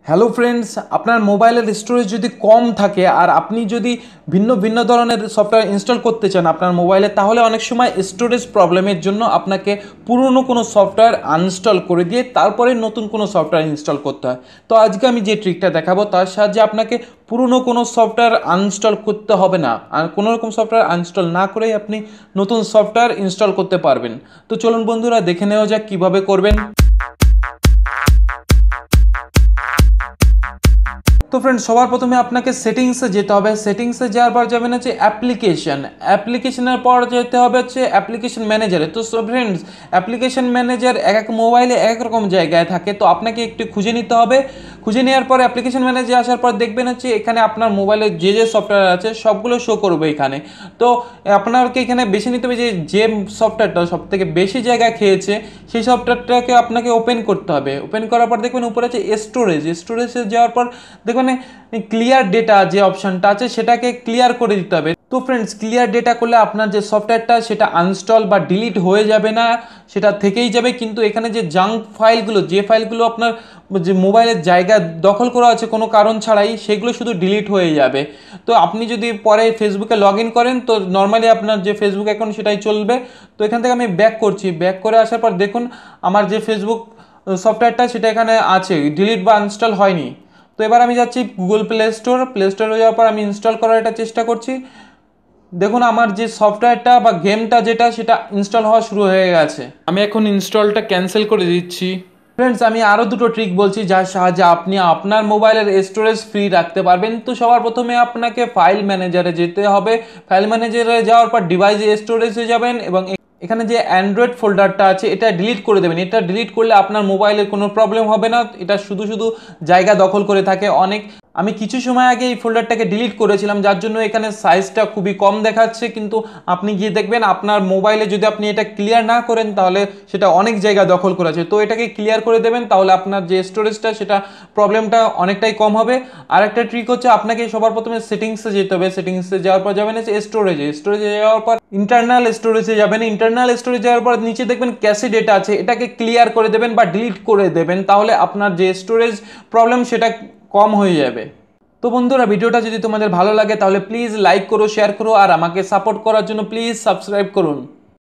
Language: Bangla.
হ্যালো ফ্রেন্ডস, আপনার মোবাইলের স্টোরেজ যদি কম থাকে আর আপনি যদি ভিন্ন ভিন্ন ধরনের সফটওয়্যার ইনস্টল করতে চান আপনার মোবাইলে, তাহলে অনেক সময় স্টোরেজ প্রবলেমের জন্য আপনাকে পুরনো কোনো সফটওয়্যার আনইনস্টল করে দিয়ে তারপরে নতুন কোনো সফটওয়্যার ইনস্টল করতে হয়। তো আজকে আমি যে ট্রিকটা দেখাবো তার সাহায্যে আপনাকে পুরনো কোনো সফটওয়্যার আনইনস্টল করতে হবে না, আর কোনো রকম সফটওয়্যার আনইনস্টল না করেই আপনি নতুন সফটওয়্যার ইনস্টল করতে পারবেন। তো চলুন বন্ধুরা, দেখে নেওয়া যাক কীভাবে করবেন। তো ফ্রেন্ডস, সবার প্রথমে আপনাকে সেটিংসে যেতে হবে। সেটিংসে যাওয়ার পর যাবেন হচ্ছে অ্যাপ্লিকেশনের পর যেতে হবে হচ্ছে অ্যাপ্লিকেশন ম্যানেজারে। তো ফ্রেন্ডস, অ্যাপ্লিকেশন ম্যানেজার এক এক মোবাইলে এক এক রকম জায়গায় থাকে, তো আপনাকে একটু খুঁজে নিতে হবে। খুঁজে নেওয়ার পর অ্যাপ্লিকেশন ম্যানেজারে আসার পর দেখবেন হচ্ছে এখানে আপনার মোবাইলে যে যে সফটওয়্যার আছে সবগুলো শো করবে এখানে। তো আপনাকে এখানে বেছে নিতে হবে যে সফটওয়্যারটা সব থেকে বেশি জায়গা খেয়েছে সেই সফটওয়্যারটাকে আপনাকে ওপেন করতে হবে। ওপেন করার পর দেখবেন উপরে আছে স্টোরেজে যাওয়ার পর দেখবেন ক্লিয়ার ডেটা যে অপশনটা আছে সেটাকে ক্লিয়ার করে দিতে হবে। তো ফ্রেন্ডস, ক্লিয়ার ডেটা করলে আপনার যে সফটওয়্যারটা সেটা আনইনস্টল বা ডিলিট হয়ে যাবে না, সেটা থেকেই যাবে। কিন্তু এখানে যে জাঙ্ক ফাইলগুলো, যে ফাইলগুলো আপনার যে মোবাইলের জায়গা দখল করা আছে কোনো কারণ ছাড়াই, সেগুলো শুধু ডিলিট হয়ে যাবে। তো আপনি যদি পরে ফেসবুকে লগ ইন করেন তো নর্মালি আপনার যে ফেসবুক অ্যাকাউন্ট সেটাই চলবে। তো এখান থেকে আমি ব্যাক করছি। ব্যাক করে আসার পর দেখুন আমার যে ফেসবুক সফটওয়্যারটা সেটা এখানে আছে, ডিলিট বা আনইনস্টল হয়নি। তো এবার আমি যাচ্ছি গুগল প্লে স্টোরে যাওয়ার পর আমি ইনস্টল করার একটা চেষ্টা করছি। দেখুন আমার যে সফটওয়্যারটা বা গেমটা যেটা সেটা ইনস্টল হওয়া শুরু হয়ে গেছে। আমি এখন ইনস্টলটা ক্যান্সেল করে দিচ্ছি। ফ্রেন্ডস, আমি আরও দুটো ট্রিক বলছি যার সাহায্যে আপনি আপনার মোবাইলের স্টোরেজ ফ্রি রাখতে পারবেন। তো সবার প্রথমে আপনাকে ফাইল ম্যানেজারে যেতে হবে। ফাইল ম্যানেজারে যাওয়ার পর ডিভাইস স্টোরেজে যাবেন এবং এখানে যে অ্যান্ড্রয়েড ফোল্ডারটা আছে এটা ডিলিট করে দেবেন। এটা ডিলিট করলে আপনার মোবাইলের কোনো প্রবলেম হবে না, এটা শুধু শুধু জায়গা দখল করে থাকে অনেক। আমি কিছু সময় আগে এই ফোল্ডারটাকে ডিলিট করেছিলাম, যার জন্য এখানে সাইজটা খুবই কম দেখাচ্ছে, কিন্তু আপনি গিয়ে দেখবেন আপনার মোবাইলে যদি আপনি এটা ক্লিয়ার না করেন তাহলে সেটা অনেক জায়গা দখল করে আছে। তো এটাকে ক্লিয়ার করে দেবেন, তাহলে আপনার যে স্টোরেজটা সেটা প্রবলেমটা অনেকটাই কম হবে। আর একটা ট্রিক হচ্ছে আপনাকে সবার প্রথমে সেটিংসে যেতে হবে। সেটিংসে যাওয়ার পর যাবেন হচ্ছে স্টোরেজে যাওয়ার পর ইন্টারনাল স্টোরেজে যাবেন। ইন্টারনাল স্টোরেজ যাওয়ার পর নিচে দেখবেন ক্যাশে ডেটা আছে, এটাকে ক্লিয়ার করে দেবেন বা ডিলিট করে দেবেন, তাহলে আপনার যে স্টোরেজ প্রবলেম সেটা কম হয়ে যাবে। তো বন্ধুরা, ভিডিওটা যদি তোমাদের ভালো লাগে তাহলে প্লিজ লাইক করো, শেয়ার করো, আর আমাকে সাপোর্ট করার জন্য প্লিজ সাবস্ক্রাইব করুন।